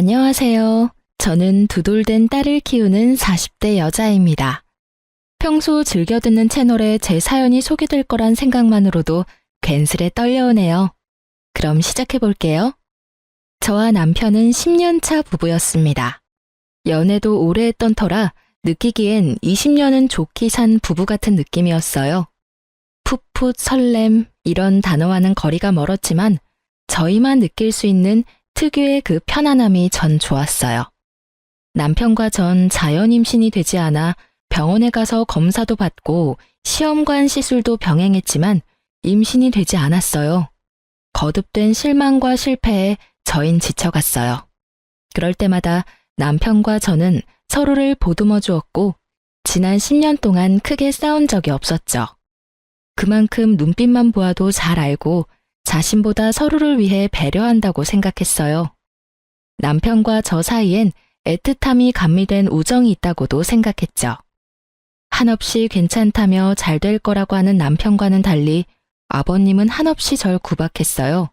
안녕하세요. 저는 두돌된 딸을 키우는 40대 여자입니다. 평소 즐겨 듣는 채널에 제 사연이 소개될 거란 생각만으로도 괜스레 떨려오네요. 그럼 시작해 볼게요. 저와 남편은 10년 차 부부였습니다. 연애도 오래 했던 터라 느끼기엔 20년은 좋게 산 부부 같은 느낌이었어요. 풋풋 설렘 이런 단어와는 거리가 멀었지만 저희만 느낄 수 있는 특유의 그 편안함이 전 좋았어요. 남편과 전 자연 임신이 되지 않아 병원에 가서 검사도 받고 시험관 시술도 병행했지만 임신이 되지 않았어요. 거듭된 실망과 실패에 저흰 지쳐갔어요. 그럴 때마다 남편과 저는 서로를 보듬어 주었고 지난 10년 동안 크게 싸운 적이 없었죠. 그만큼 눈빛만 보아도 잘 알고 자신보다 서로를 위해 배려한다고 생각했어요. 남편과 저 사이엔 애틋함이 감미된 우정이 있다고도 생각했죠. 한없이 괜찮다며 잘 될 거라고 하는 남편과는 달리 아버님은 한없이 절 구박했어요.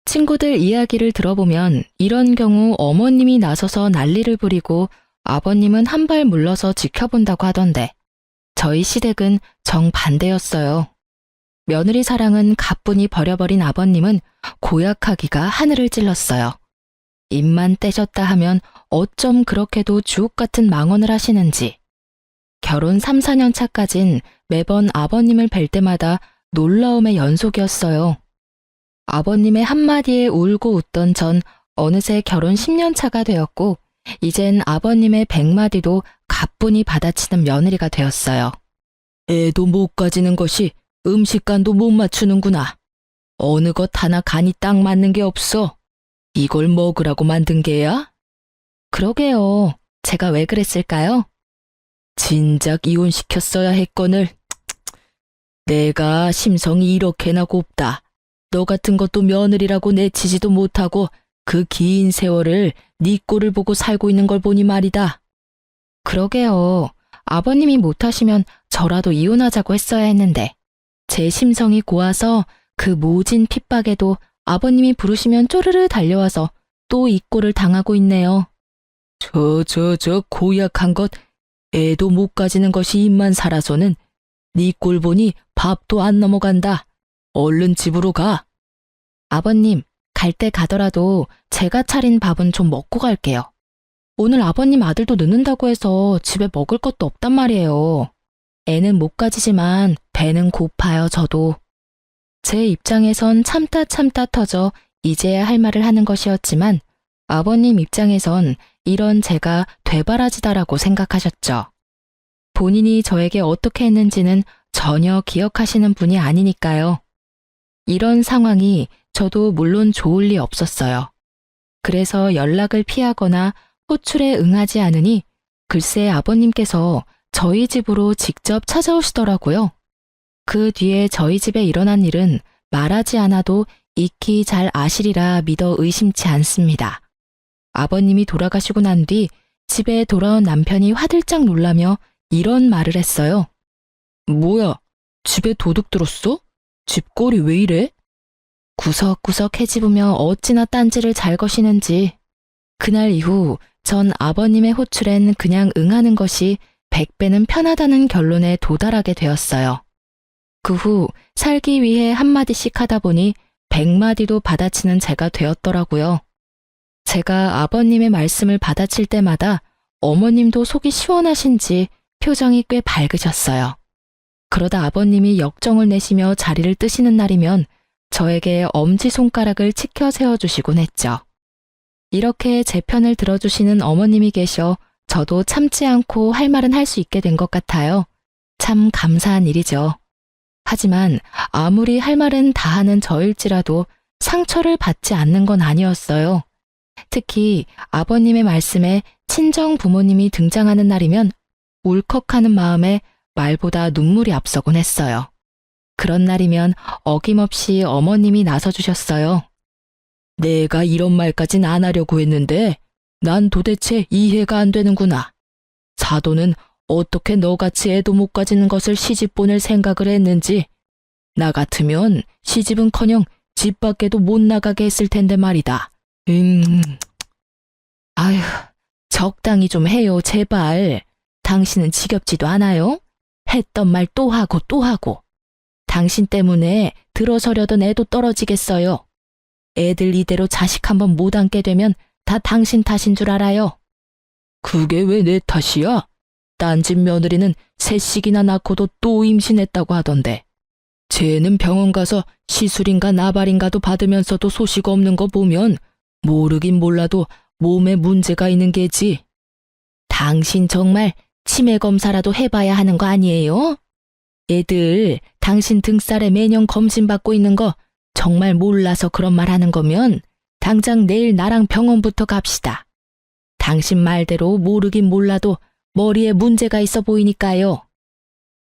친구들 이야기를 들어보면 이런 경우 어머님이 나서서 난리를 부리고 아버님은 한 발 물러서 지켜본다고 하던데 저희 시댁은 정반대였어요. 며느리 사랑은 가뿐히 버려버린 아버님은 고약하기가 하늘을 찔렀어요. 입만 떼셨다 하면 어쩜 그렇게도 주옥 같은 망언을 하시는지. 결혼 3, 4년 차까진 매번 아버님을 뵐 때마다 놀라움의 연속이었어요. 아버님의 한마디에 울고 웃던 전 어느새 결혼 10년 차가 되었고 이젠 아버님의 100마디도 가뿐히 받아치는 며느리가 되었어요. 애도 못 가지는 것이 음식간도 못 맞추는구나. 어느 것 하나 간이 딱 맞는 게 없어. 이걸 먹으라고 만든 게야? 그러게요. 제가 왜 그랬을까요? 진작 이혼시켰어야 했거늘. 내가 심성이 이렇게나 곱다. 너 같은 것도 며느리라고 내치지도 못하고 그 긴 세월을 네 꼴을 보고 살고 있는 걸 보니 말이다. 그러게요. 아버님이 못하시면 저라도 이혼하자고 했어야 했는데 제 심성이 고와서 그 모진 핍박에도 아버님이 부르시면 쪼르르 달려와서 또 이 꼴을 당하고 있네요. 저 고약한 것, 애도 못 가지는 것이 입만 살아서는 네 꼴 보니 밥도 안 넘어간다. 얼른 집으로 가. 아버님, 갈 때 가더라도 제가 차린 밥은 좀 먹고 갈게요. 오늘 아버님 아들도 늦는다고 해서 집에 먹을 것도 없단 말이에요. 애는 못 가지지만 배는 고파요, 저도. 제 입장에선 참다 터져 이제야 할 말을 하는 것이었지만 아버님 입장에선 이런 제가 되바라지다라고 생각하셨죠. 본인이 저에게 어떻게 했는지는 전혀 기억하시는 분이 아니니까요. 이런 상황이 저도 물론 좋을 리 없었어요. 그래서 연락을 피하거나 호출에 응하지 않으니 글쎄 아버님께서 저희 집으로 직접 찾아오시더라고요. 그 뒤에 저희 집에 일어난 일은 말하지 않아도 익히 잘 아시리라 믿어 의심치 않습니다. 아버님이 돌아가시고 난 뒤 집에 돌아온 남편이 화들짝 놀라며 이런 말을 했어요. 뭐야, 집에 도둑 들었어? 집꼴이 왜 이래? 구석구석 헤집으며 어찌나 딴지를 잘 거시는지. 그날 이후 전 아버님의 호출엔 그냥 응하는 것이 100배는 편하다는 결론에 도달하게 되었어요. 그 후 살기 위해 한마디씩 하다 보니 100마디도 받아치는 제가 되었더라고요. 제가 아버님의 말씀을 받아칠 때마다 어머님도 속이 시원하신지 표정이 꽤 밝으셨어요. 그러다 아버님이 역정을 내시며 자리를 뜨시는 날이면 저에게 엄지손가락을 치켜 세워주시곤 했죠. 이렇게 제 편을 들어주시는 어머님이 계셔 저도 참지 않고 할 말은 할 수 있게 된 것 같아요. 참 감사한 일이죠. 하지만 아무리 할 말은 다 하는 저일지라도 상처를 받지 않는 건 아니었어요. 특히 아버님의 말씀에 친정 부모님이 등장하는 날이면 울컥하는 마음에 말보다 눈물이 앞서곤 했어요. 그런 날이면 어김없이 어머님이 나서주셨어요. 내가 이런 말까진 안 하려고 했는데 난 도대체 이해가 안 되는구나. 사도는 어떻게 너같이 애도 못 가지는 것을 시집 보낼 생각을 했는지. 나 같으면 시집은커녕 집 밖에도 못 나가게 했을 텐데 말이다. 적당히 좀 해요, 제발. 당신은 지겹지도 않아요? 했던 말 또 하고 또 하고. 당신 때문에 들어서려던 애도 떨어지겠어요. 애들 이대로 자식 한번 못 안게 되면 다 당신 탓인 줄 알아요. 그게 왜 내 탓이야? 딴 집 며느리는 셋씩이나 낳고도 또 임신했다고 하던데. 쟤는 병원 가서 시술인가 나발인가도 받으면서도 소식 없는 거 보면 모르긴 몰라도 몸에 문제가 있는 게지. 당신 정말 치매 검사라도 해봐야 하는 거 아니에요? 애들 당신 등살에 매년 검진받고 있는 거 정말 몰라서 그런 말 하는 거면 당장 내일 나랑 병원부터 갑시다. 당신 말대로 모르긴 몰라도 머리에 문제가 있어 보이니까요.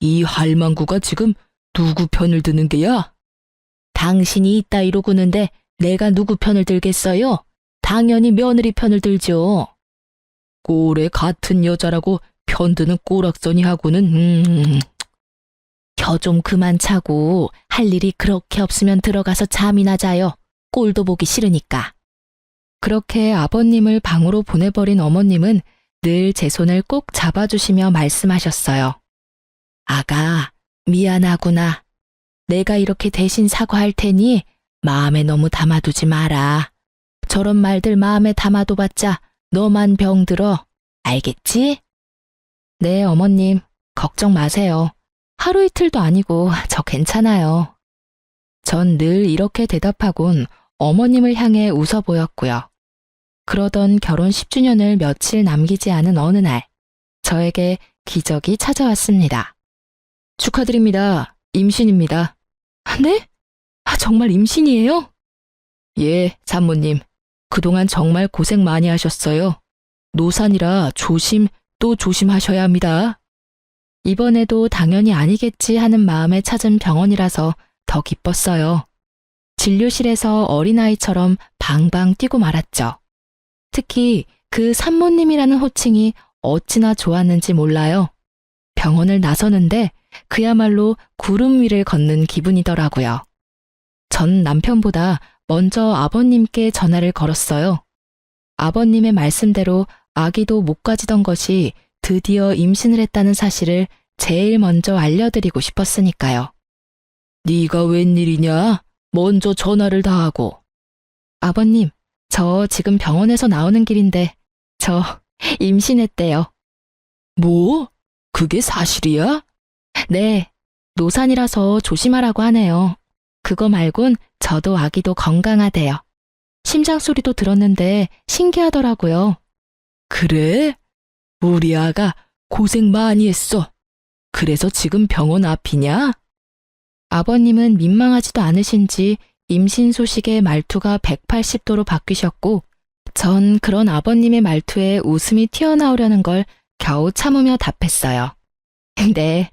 이 할망구가 지금 누구 편을 드는 게야? 당신이 이따위로 구는데 내가 누구 편을 들겠어요? 당연히 며느리 편을 들죠. 꼴에 같은 여자라고 편드는 꼬락서니 하고는 혀 좀 그만 차고 할 일이 그렇게 없으면 들어가서 잠이나 자요. 꼴도 보기 싫으니까. 그렇게 아버님을 방으로 보내버린 어머님은 늘 제 손을 꼭 잡아주시며 말씀하셨어요. 아가, 미안하구나. 내가 이렇게 대신 사과할 테니 마음에 너무 담아두지 마라. 저런 말들 마음에 담아둬봤자 너만 병들어. 알겠지? 네, 어머님. 걱정 마세요. 하루 이틀도 아니고 저 괜찮아요. 전 늘 이렇게 대답하곤 어머님을 향해 웃어 보였고요. 그러던 결혼 10주년을 며칠 남기지 않은 어느 날, 저에게 기적이 찾아왔습니다. 축하드립니다. 임신입니다. 네? 정말 임신이에요? 예, 산모님. 그동안 정말 고생 많이 하셨어요. 노산이라 조심 또 조심하셔야 합니다. 이번에도 당연히 아니겠지 하는 마음에 찾은 병원이라서 더 기뻤어요. 진료실에서 어린아이처럼 방방 뛰고 말았죠. 특히 그 산모님이라는 호칭이 어찌나 좋았는지 몰라요. 병원을 나서는데 그야말로 구름 위를 걷는 기분이더라고요. 전 남편보다 먼저 아버님께 전화를 걸었어요. 아버님의 말씀대로 아기도 못 가지던 것이 드디어 임신을 했다는 사실을 제일 먼저 알려드리고 싶었으니까요. 네가 웬일이냐? 먼저 전화를 다 하고. 아버님, 저 지금 병원에서 나오는 길인데 저 임신했대요. 뭐? 그게 사실이야? 네, 노산이라서 조심하라고 하네요. 그거 말곤 저도 아기도 건강하대요. 심장 소리도 들었는데 신기하더라고요. 그래? 우리 아가 고생 많이 했어. 그래서 지금 병원 앞이냐? 아버님은 민망하지도 않으신지 임신 소식에 말투가 180도로 바뀌셨고, 전 그런 아버님의 말투에 웃음이 튀어나오려는 걸 겨우 참으며 답했어요. 네,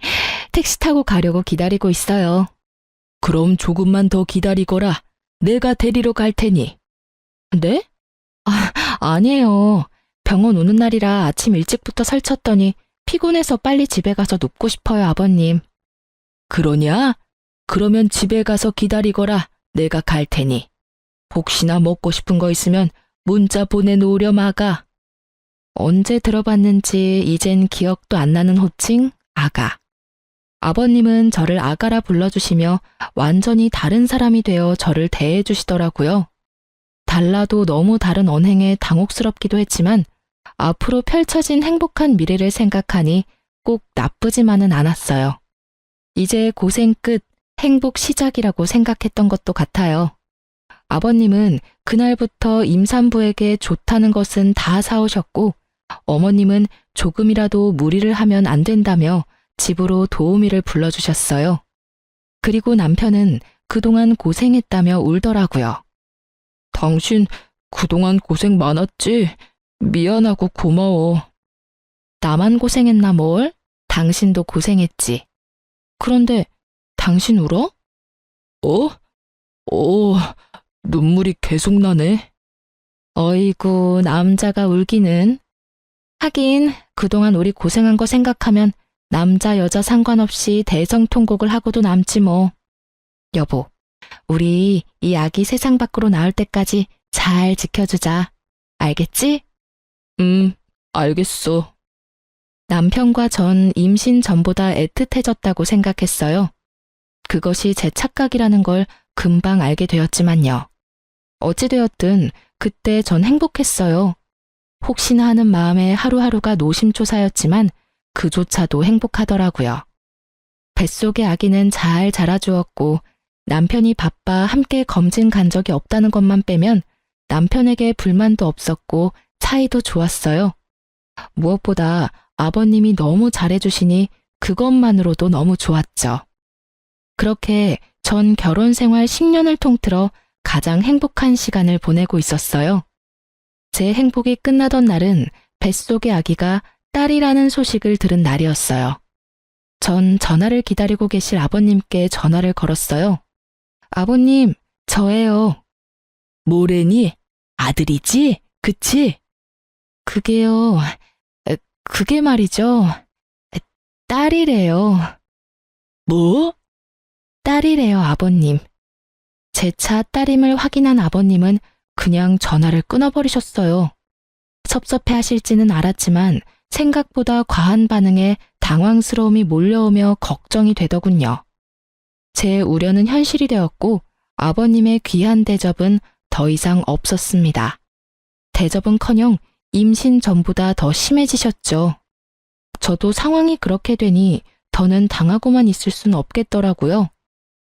택시 타고 가려고 기다리고 있어요. 그럼 조금만 더 기다리거라. 내가 데리러 갈 테니. 네? 아니에요. 병원 오는 날이라 아침 일찍부터 설쳤더니 피곤해서 빨리 집에 가서 눕고 싶어요, 아버님. 그러냐? 그러면 집에 가서 기다리거라. 내가 갈 테니. 혹시나 먹고 싶은 거 있으면 문자 보내놓으렴 아가. 언제 들어봤는지 이젠 기억도 안 나는 호칭, 아가. 아버님은 저를 아가라 불러주시며 완전히 다른 사람이 되어 저를 대해주시더라고요. 달라도 너무 다른 언행에 당혹스럽기도 했지만 앞으로 펼쳐진 행복한 미래를 생각하니 꼭 나쁘지만은 않았어요. 이제 고생 끝, 행복 시작이라고 생각했던 것도 같아요. 아버님은 그날부터 임산부에게 좋다는 것은 다 사오셨고, 어머님은 조금이라도 무리를 하면 안 된다며 집으로 도우미를 불러주셨어요. 그리고 남편은 그동안 고생했다며 울더라고요. 당신 그동안 고생 많았지? 미안하고 고마워. 나만 고생했나 뭘? 당신도 고생했지. 그런데 당신 울어? 눈물이 계속 나네. 어이구, 남자가 울기는. 하긴 그동안 우리 고생한 거 생각하면 남자 여자 상관없이 대성통곡을 하고도 남지 뭐. 여보, 우리 이 아기 세상 밖으로 나올 때까지 잘 지켜주자. 알겠지? 알겠어. 남편과 전 임신 전보다 애틋해졌다고 생각했어요. 그것이 제 착각이라는 걸 금방 알게 되었지만요. 어찌되었든 그때 전 행복했어요. 혹시나 하는 마음에 하루하루가 노심초사였지만 그조차도 행복하더라고요. 뱃속의 아기는 잘 자라주었고 남편이 바빠 함께 검진 간 적이 없다는 것만 빼면 남편에게 불만도 없었고 사이도 좋았어요. 무엇보다 아버님이 너무 잘해주시니 그것만으로도 너무 좋았죠. 그렇게 전 결혼 생활 10년을 통틀어 가장 행복한 시간을 보내고 있었어요. 제 행복이 끝나던 날은 뱃속의 아기가 딸이라는 소식을 들은 날이었어요. 전 전화를 기다리고 계실 아버님께 전화를 걸었어요. 아버님, 저예요. 뭐래니? 아들이지? 그치? 그게요, 그게 말이죠. 딸이래요. 뭐? 딸이래요, 아버님. 제 차 딸임을 확인한 아버님은 그냥 전화를 끊어버리셨어요. 섭섭해 하실지는 알았지만 생각보다 과한 반응에 당황스러움이 몰려오며 걱정이 되더군요. 제 우려는 현실이 되었고 아버님의 귀한 대접은 더 이상 없었습니다. 대접은커녕 임신 전보다 더 심해지셨죠. 저도 상황이 그렇게 되니 더는 당하고만 있을 순 없겠더라고요.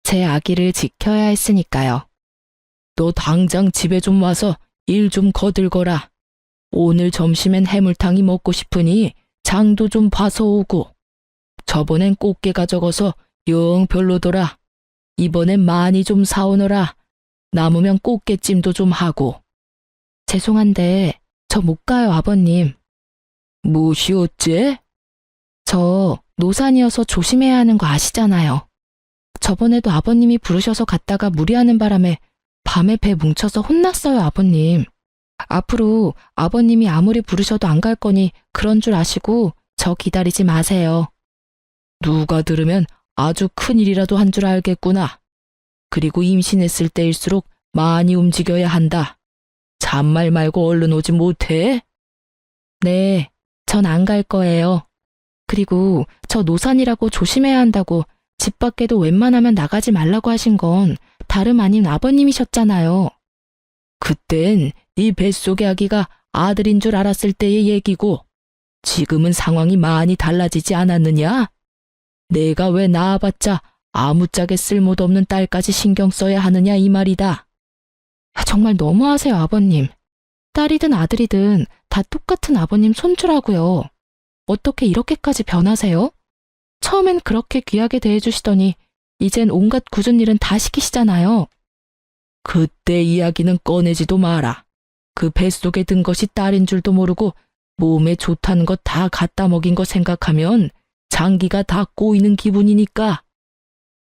제 아기를 지켜야 했으니까요. 너 당장 집에 좀 와서 일 좀 거들거라. 오늘 점심엔 해물탕이 먹고 싶으니 장도 좀 봐서 오고. 저번엔 꽃게가 적어서 영 별로더라. 이번엔 많이 좀 사오너라. 남으면 꽃게찜도 좀 하고. 죄송한데 저 못 가요, 아버님. 무엇이 어째? 저 노산이어서 조심해야 하는 거 아시잖아요. 저번에도 아버님이 부르셔서 갔다가 무리하는 바람에 밤에 배 뭉쳐서 혼났어요, 아버님. 앞으로 아버님이 아무리 부르셔도 안 갈 거니 그런 줄 아시고 저 기다리지 마세요. 누가 들으면 아주 큰일이라도 한 줄 알겠구나. 그리고 임신했을 때일수록 많이 움직여야 한다. 잔말 말고 얼른 오지 못해? 네, 전 안 갈 거예요. 그리고 저 노산이라고 조심해야 한다고 집 밖에도 웬만하면 나가지 말라고 하신 건 다름 아닌 아버님이셨잖아요. 그땐 네 뱃속의 아기가 아들인 줄 알았을 때의 얘기고 지금은 상황이 많이 달라지지 않았느냐? 내가 왜 낳아봤자 아무짝에 쓸모도 없는 딸까지 신경 써야 하느냐 이 말이다. 정말 너무하세요, 아버님. 딸이든 아들이든 다 똑같은 아버님 손주라고요. 어떻게 이렇게까지 변하세요? 처음엔 그렇게 귀하게 대해주시더니 이젠 온갖 굳은 일은 다 시키시잖아요. 그때 이야기는 꺼내지도 마라. 그 뱃속에 든 것이 딸인 줄도 모르고 몸에 좋다는 것 다 갖다 먹인 거 생각하면 장기가 다 꼬이는 기분이니까.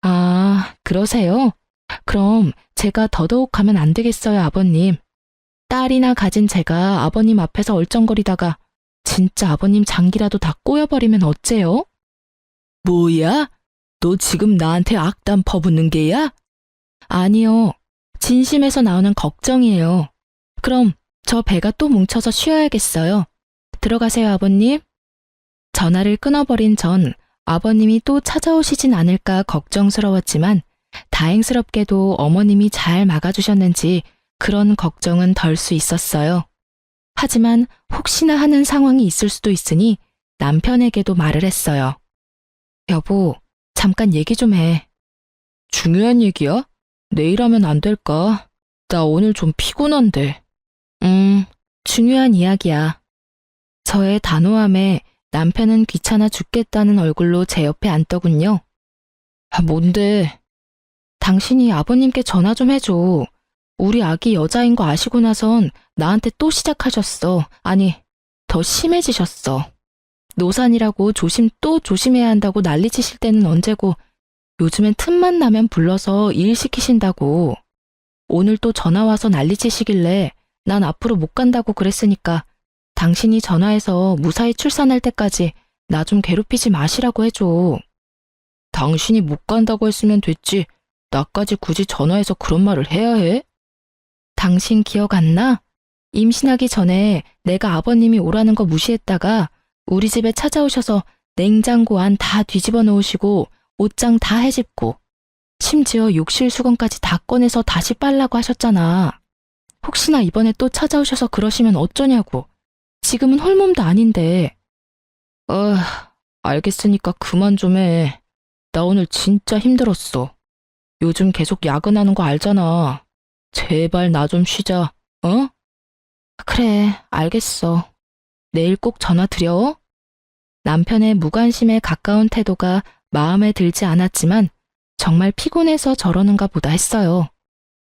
아, 그러세요? 그럼 제가 더더욱 하면 안 되겠어요, 아버님. 딸이나 가진 제가 아버님 앞에서 얼쩡거리다가 진짜 아버님 장기라도 다 꼬여버리면 어째요? 뭐야? 너 지금 나한테 악담 퍼붓는 게야? 아니요. 진심에서 나오는 걱정이에요. 그럼 저 배가 또 뭉쳐서 쉬어야겠어요. 들어가세요, 아버님. 전화를 끊어버린 전 아버님이 또 찾아오시진 않을까 걱정스러웠지만 다행스럽게도 어머님이 잘 막아주셨는지 그런 걱정은 덜 수 있었어요. 하지만 혹시나 하는 상황이 있을 수도 있으니 남편에게도 말을 했어요. 여보, 잠깐 얘기 좀 해. 중요한 얘기야? 내일 하면 안 될까? 나 오늘 좀 피곤한데. 중요한 이야기야. 저의 단호함에 남편은 귀찮아 죽겠다는 얼굴로 제 옆에 앉더군요. 아, 뭔데? 당신이 아버님께 전화 좀 해줘. 우리 아기 여자인 거 아시고 나선 나한테 또 시작하셨어. 아니, 더 심해지셨어. 노산이라고 또 조심해야 한다고 난리치실 때는 언제고 요즘엔 틈만 나면 불러서 일 시키신다고. 오늘 또 전화 와서 난리치시길래 난 앞으로 못 간다고 그랬으니까 당신이 전화해서 무사히 출산할 때까지 나 좀 괴롭히지 마시라고 해줘. 당신이 못 간다고 했으면 됐지. 나까지 굳이 전화해서 그런 말을 해야 해? 당신 기억 안 나? 임신하기 전에 내가 아버님이 오라는 거 무시했다가 우리 집에 찾아오셔서 냉장고 안 다 뒤집어 놓으시고 옷장 다 헤집고 심지어 욕실 수건까지 다 꺼내서 다시 빨라고 하셨잖아. 혹시나 이번에 또 찾아오셔서 그러시면 어쩌냐고. 지금은 홀몸도 아닌데. 알겠으니까 그만 좀 해. 나 오늘 진짜 힘들었어. 요즘 계속 야근하는 거 알잖아. 제발 나 좀 쉬자, 어? 그래, 알겠어. 내일 꼭 전화 드려. 남편의 무관심에 가까운 태도가 마음에 들지 않았지만 정말 피곤해서 저러는가 보다 했어요.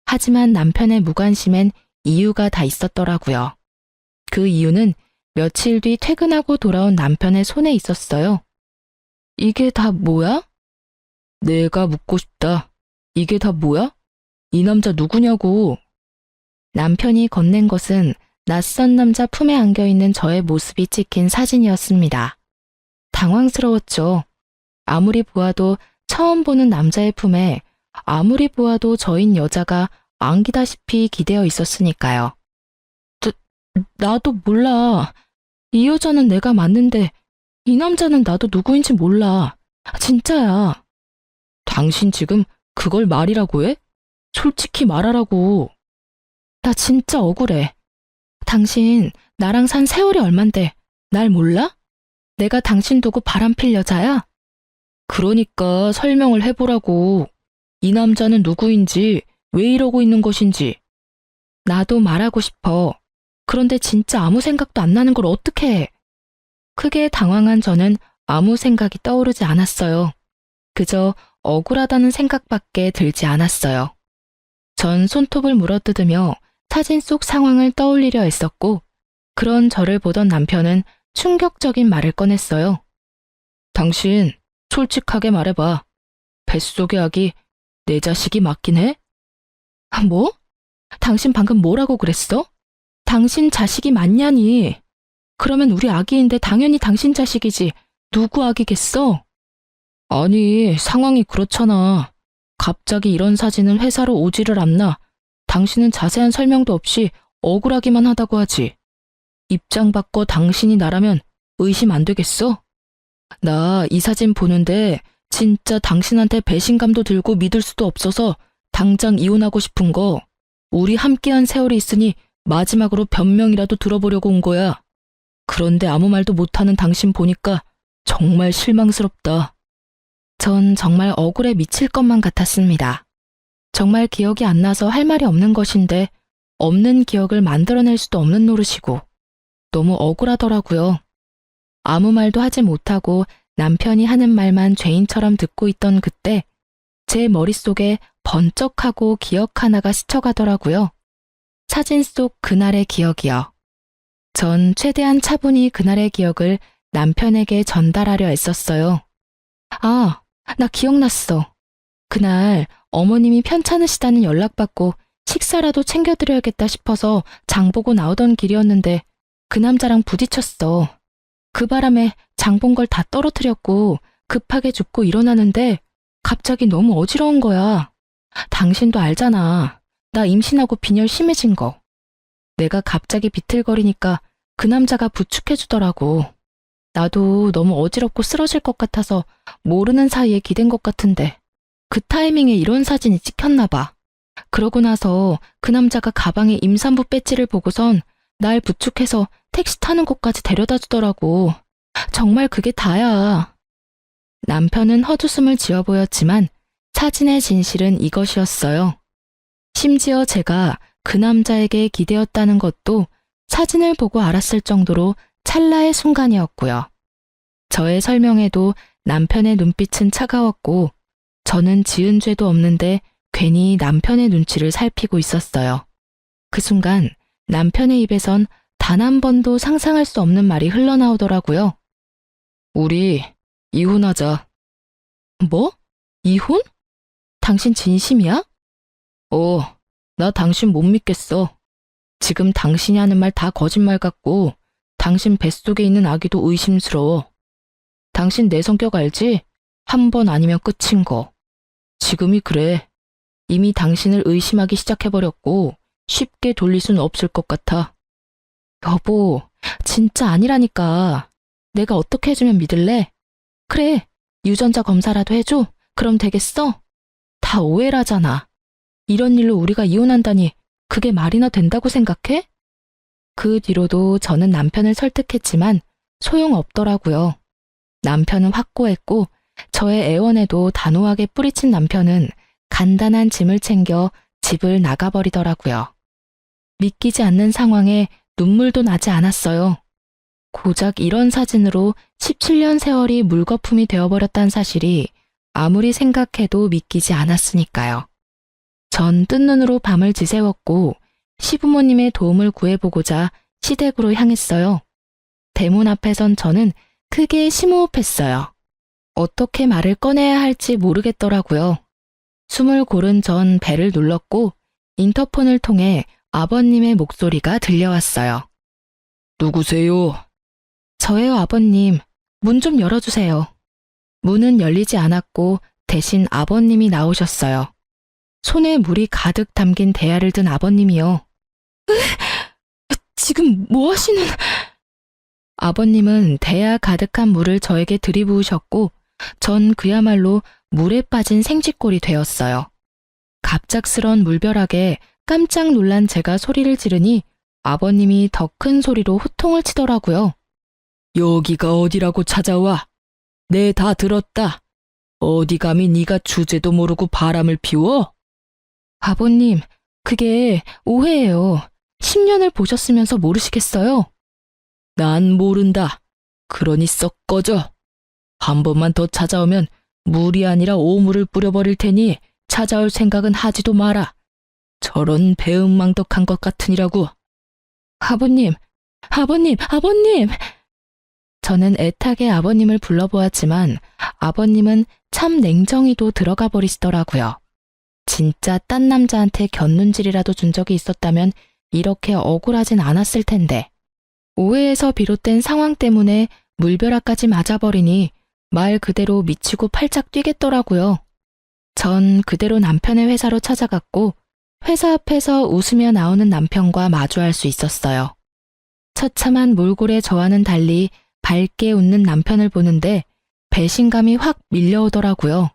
하지만 남편의 무관심엔 이유가 다 있었더라고요. 그 이유는 며칠 뒤 퇴근하고 돌아온 남편의 손에 있었어요. 이게 다 뭐야? 내가 묻고 싶다. 이게 다 뭐야? 이 남자 누구냐고. 남편이 건넨 것은 낯선 남자 품에 안겨있는 저의 모습이 찍힌 사진이었습니다. 당황스러웠죠. 아무리 보아도 처음 보는 남자의 품에 아무리 보아도 저인 여자가 안기다시피 기대어 있었으니까요. 나도 몰라. 이 여자는 내가 맞는데 이 남자는 나도 누구인지 몰라. 진짜야. 당신 지금 그걸 말이라고 해? 솔직히 말하라고. 나 진짜 억울해. 당신 나랑 산 세월이 얼만데 날 몰라? 내가 당신 두고 바람필 여자야? 그러니까 설명을 해보라고. 이 남자는 누구인지, 왜 이러고 있는 것인지. 나도 말하고 싶어. 그런데 진짜 아무 생각도 안 나는 걸 어떻게 해? 크게 당황한 저는 아무 생각이 떠오르지 않았어요. 그저 억울하다는 생각밖에 들지 않았어요. 전 손톱을 물어뜯으며 사진 속 상황을 떠올리려 했었고, 그런 저를 보던 남편은 충격적인 말을 꺼냈어요. 당신, 솔직하게 말해봐. 뱃속의 아기 내 자식이 맞긴 해? 뭐? 당신 방금 뭐라고 그랬어? 당신 자식이 맞냐니? 그러면 우리 아기인데 당연히 당신 자식이지. 누구 아기겠어? 아니, 상황이 그렇잖아. 갑자기 이런 사진은 회사로 오지를 않나. 당신은 자세한 설명도 없이 억울하기만 하다고 하지. 입장 바꿔 당신이 나라면 의심 안 되겠어? 나 이 사진 보는데 진짜 당신한테 배신감도 들고 믿을 수도 없어서 당장 이혼하고 싶은 거. 우리 함께한 세월이 있으니 마지막으로 변명이라도 들어보려고 온 거야. 그런데 아무 말도 못하는 당신 보니까 정말 실망스럽다. 전 정말 억울해 미칠 것만 같았습니다. 정말 기억이 안 나서 할 말이 없는 것인데 없는 기억을 만들어낼 수도 없는 노릇이고 너무 억울하더라고요. 아무 말도 하지 못하고 남편이 하는 말만 죄인처럼 듣고 있던 그때 제 머릿속에 번쩍하고 기억 하나가 스쳐가더라고요. 사진 속 그날의 기억이요. 전 최대한 차분히 그날의 기억을 남편에게 전달하려 애썼어요. 아, 나 기억났어. 그날 어머님이 편찮으시다는 연락받고 식사라도 챙겨드려야겠다 싶어서 장 보고 나오던 길이었는데 그 남자랑 부딪혔어. 그 바람에 장 본 걸 다 떨어뜨렸고 급하게 줍고 일어나는데 갑자기 너무 어지러운 거야. 당신도 알잖아. 나 임신하고 빈혈 심해진 거. 내가 갑자기 비틀거리니까 그 남자가 부축해주더라고. 나도 너무 어지럽고 쓰러질 것 같아서 모르는 사이에 기댄 것 같은데 그 타이밍에 이런 사진이 찍혔나 봐. 그러고 나서 그 남자가 가방에 임산부 배지를 보고선 날 부축해서 택시 타는 곳까지 데려다 주더라고. 정말 그게 다야. 남편은 헛웃음을 지어 보였지만 사진의 진실은 이것이었어요. 심지어 제가 그 남자에게 기대었다는 것도 사진을 보고 알았을 정도로 찰나의 순간이었고요. 저의 설명에도 남편의 눈빛은 차가웠고 저는 지은 죄도 없는데 괜히 남편의 눈치를 살피고 있었어요. 그 순간 남편의 입에선 단 한 번도 상상할 수 없는 말이 흘러나오더라고요. 우리 이혼하자. 뭐? 이혼? 당신 진심이야? 나 당신 못 믿겠어. 지금 당신이 하는 말 다 거짓말 같고 당신 뱃속에 있는 아기도 의심스러워. 당신 내 성격 알지? 한 번 아니면 끝인 거. 지금이 그래. 이미 당신을 의심하기 시작해버렸고 쉽게 돌릴 순 없을 것 같아. 여보, 진짜 아니라니까. 내가 어떻게 해주면 믿을래? 그래, 유전자 검사라도 해줘? 그럼 되겠어? 다 오해라잖아. 이런 일로 우리가 이혼한다니 그게 말이나 된다고 생각해? 그 뒤로도 저는 남편을 설득했지만 소용없더라고요. 남편은 확고했고 저의 애원에도 단호하게 뿌리친 남편은 간단한 짐을 챙겨 집을 나가버리더라고요. 믿기지 않는 상황에 눈물도 나지 않았어요. 고작 이런 사진으로 17년 세월이 물거품이 되어버렸다는 사실이 아무리 생각해도 믿기지 않았으니까요. 전 뜬 눈으로 밤을 지새웠고 시부모님의 도움을 구해보고자 시댁으로 향했어요. 대문 앞에 선 저는 크게 심호흡했어요. 어떻게 말을 꺼내야 할지 모르겠더라고요. 숨을 고른 전 벨을 눌렀고 인터폰을 통해 아버님의 목소리가 들려왔어요. 누구세요? 저예요, 아버님. 문 좀 열어주세요. 문은 열리지 않았고 대신 아버님이 나오셨어요. 손에 물이 가득 담긴 대야를 든 아버님이요. 지금 뭐 하시는... 아버님은 대야 가득한 물을 저에게 들이부으셨고 전 그야말로 물에 빠진 생쥐꼴이 되었어요. 갑작스런 물벼락에 깜짝 놀란 제가 소리를 지르니 아버님이 더 큰 소리로 호통을 치더라고요. 여기가 어디라고 찾아와? 내 다 들었다. 어디 감히 네가 주제도 모르고 바람을 피워? 아버님, 그게 오해예요. 10년을 보셨으면서 모르시겠어요? 난 모른다. 그러니 썩 꺼져. 한 번만 더 찾아오면 물이 아니라 오물을 뿌려버릴 테니 찾아올 생각은 하지도 마라. 저런 배은망덕한 것 같으니라고. 아버님, 아버님, 아버님! 저는 애타게 아버님을 불러보았지만 아버님은 참 냉정히도 들어가 버리시더라고요. 진짜 딴 남자한테 곁눈질이라도 준 적이 있었다면 이렇게 억울하진 않았을 텐데. 오해에서 비롯된 상황 때문에 물벼락까지 맞아버리니 말 그대로 미치고 팔짝 뛰겠더라고요. 전 그대로 남편의 회사로 찾아갔고 회사 앞에서 웃으며 나오는 남편과 마주할 수 있었어요. 처참한 몰골의 저와는 달리 밝게 웃는 남편을 보는데 배신감이 확 밀려오더라고요.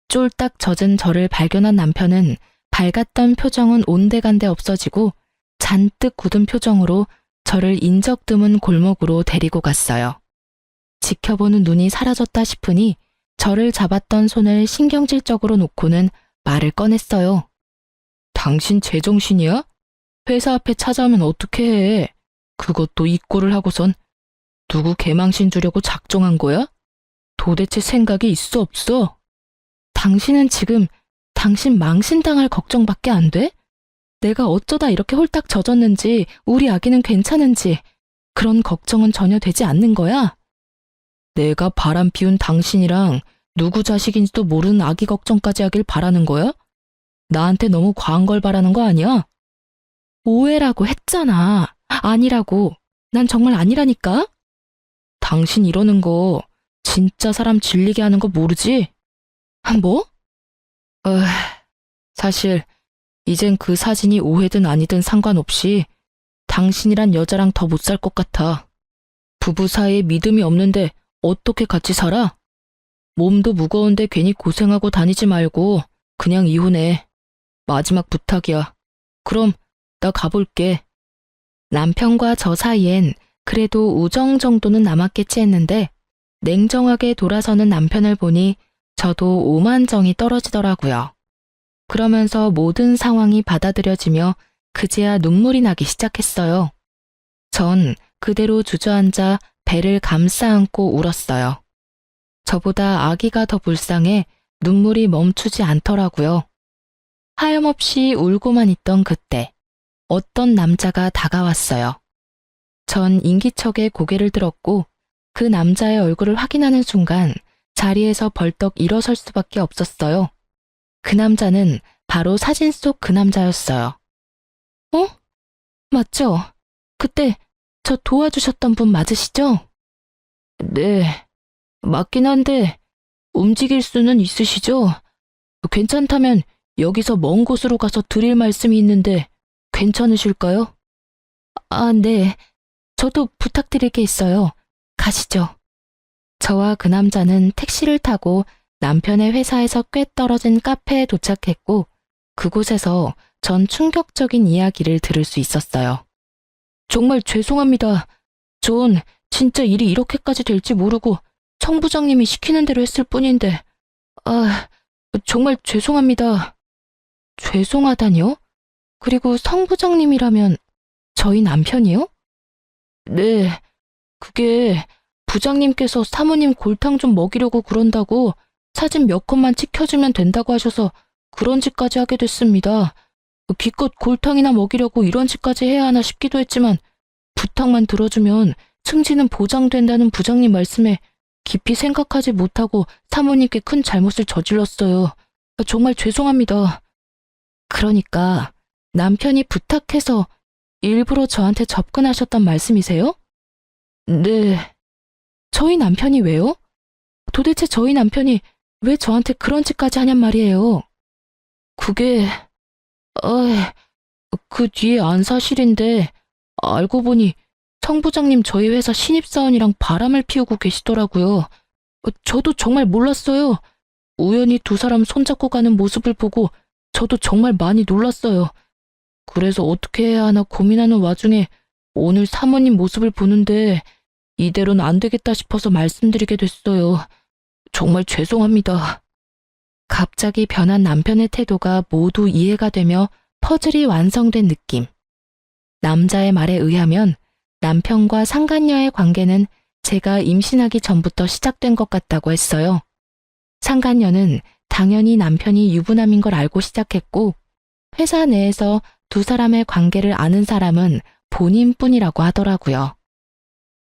쫄딱 젖은 저를 발견한 남편은 밝았던 표정은 온데간데 없어지고 잔뜩 굳은 표정으로 저를 인적 드문 골목으로 데리고 갔어요. 지켜보는 눈이 사라졌다 싶으니 저를 잡았던 손을 신경질적으로 놓고는 말을 꺼냈어요. 당신 제정신이야? 회사 앞에 찾아오면 어떻게 해? 그것도 이 꼴을 하고선 누구 개망신 주려고 작정한 거야? 도대체 생각이 있어 없어? 당신은 지금 당신 망신당할 걱정밖에 안 돼? 내가 어쩌다 이렇게 홀딱 젖었는지, 우리 아기는 괜찮은지 그런 걱정은 전혀 되지 않는 거야? 내가 바람 피운 당신이랑 누구 자식인지도 모르는 아기 걱정까지 하길 바라는 거야? 나한테 너무 과한 걸 바라는 거 아니야? 오해라고 했잖아. 아니라고. 난 정말 아니라니까? 당신 이러는 거 진짜 사람 질리게 하는 거 모르지? 뭐? 사실 이젠 그 사진이 오해든 아니든 상관없이 당신이란 여자랑 더 못 살 것 같아. 부부 사이에 믿음이 없는데 어떻게 같이 살아? 몸도 무거운데 괜히 고생하고 다니지 말고 그냥 이혼해. 마지막 부탁이야. 그럼 나 가볼게. 남편과 저 사이엔 그래도 우정 정도는 남았겠지 했는데 냉정하게 돌아서는 남편을 보니 저도 오만정이 떨어지더라고요. 그러면서 모든 상황이 받아들여지며 그제야 눈물이 나기 시작했어요. 전 그대로 주저앉아 배를 감싸 안고 울었어요. 저보다 아기가 더 불쌍해 눈물이 멈추지 않더라고요. 하염없이 울고만 있던 그때 어떤 남자가 다가왔어요. 전 인기척에 고개를 들었고 그 남자의 얼굴을 확인하는 순간 자리에서 벌떡 일어설 수밖에 없었어요. 그 남자는 바로 사진 속 그 남자였어요. 맞죠? 그때 저 도와주셨던 분 맞으시죠? 네, 맞긴 한데 움직일 수는 있으시죠? 괜찮다면 여기서 먼 곳으로 가서 드릴 말씀이 있는데 괜찮으실까요? 네. 저도 부탁드릴 게 있어요. 가시죠. 저와 그 남자는 택시를 타고 남편의 회사에서 꽤 떨어진 카페에 도착했고 그곳에서 전 충격적인 이야기를 들을 수 있었어요. 정말 죄송합니다. 전 진짜 일이 이렇게까지 될지 모르고 청 부장님이 시키는 대로 했을 뿐인데 정말 죄송합니다. 죄송하다니요? 그리고 성 부장님이라면 저희 남편이요? 네, 그게 부장님께서 사모님 골탕 좀 먹이려고 그런다고 사진 몇 컷만 찍혀주면 된다고 하셔서 그런 짓까지 하게 됐습니다. 기껏 골탕이나 먹이려고 이런 짓까지 해야 하나 싶기도 했지만 부탁만 들어주면 승진은 보장된다는 부장님 말씀에 깊이 생각하지 못하고 사모님께 큰 잘못을 저질렀어요. 정말 죄송합니다. 그러니까 남편이 부탁해서 일부러 저한테 접근하셨단 말씀이세요? 네. 저희 남편이 왜요? 도대체 저희 남편이 왜 저한테 그런 짓까지 하냔 말이에요. 그게, 그 뒤에 안 사실인데 알고 보니 성 부장님 저희 회사 신입사원이랑 바람을 피우고 계시더라고요. 저도 정말 몰랐어요. 우연히 두 사람 손잡고 가는 모습을 보고 저도 정말 많이 놀랐어요. 그래서 어떻게 해야 하나 고민하는 와중에 오늘 사모님 모습을 보는데 이대로는 안 되겠다 싶어서 말씀드리게 됐어요. 정말 죄송합니다. 갑자기 변한 남편의 태도가 모두 이해가 되며 퍼즐이 완성된 느낌. 남자의 말에 의하면 남편과 상간녀의 관계는 제가 임신하기 전부터 시작된 것 같다고 했어요. 상간녀는 당연히 남편이 유부남인 걸 알고 시작했고 회사 내에서 두 사람의 관계를 아는 사람은 본인뿐이라고 하더라고요.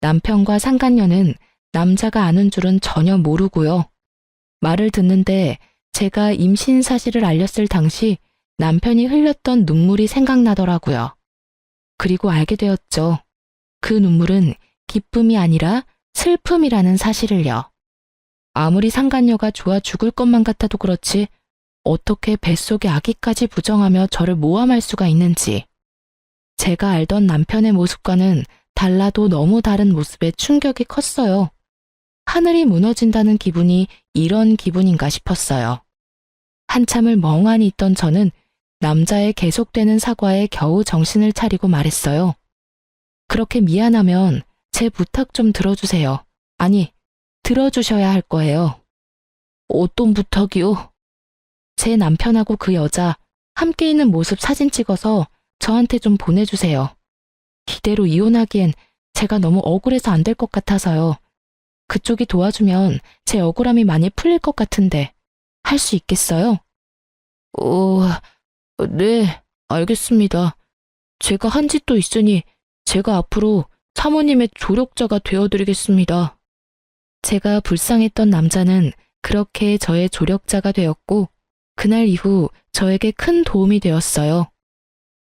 남편과 상간녀는 남자가 아는 줄은 전혀 모르고요. 말을 듣는데 제가 임신 사실을 알렸을 당시 남편이 흘렸던 눈물이 생각나더라고요. 그리고 알게 되었죠. 그 눈물은 기쁨이 아니라 슬픔이라는 사실을요. 아무리 상간녀가 좋아 죽을 것만 같아도 그렇지 어떻게 뱃속에 아기까지 부정하며 저를 모함할 수가 있는지. 제가 알던 남편의 모습과는 달라도 너무 다른 모습에 충격이 컸어요. 하늘이 무너진다는 기분이 이런 기분인가 싶었어요. 한참을 멍하니 있던 저는 남자의 계속되는 사과에 겨우 정신을 차리고 말했어요. 그렇게 미안하면 제 부탁 좀 들어주세요. 아니, 들어주셔야 할 거예요. 어떤 부탁이요? 제 남편하고 그 여자 함께 있는 모습 사진 찍어서 저한테 좀 보내주세요. 이대로 이혼하기엔 제가 너무 억울해서 안 될 것 같아서요. 그쪽이 도와주면 제 억울함이 많이 풀릴 것 같은데 할 수 있겠어요? 네, 알겠습니다. 제가 한 짓도 있으니 제가 앞으로 사모님의 조력자가 되어드리겠습니다. 제가 불쌍했던 남자는 그렇게 저의 조력자가 되었고 그날 이후 저에게 큰 도움이 되었어요.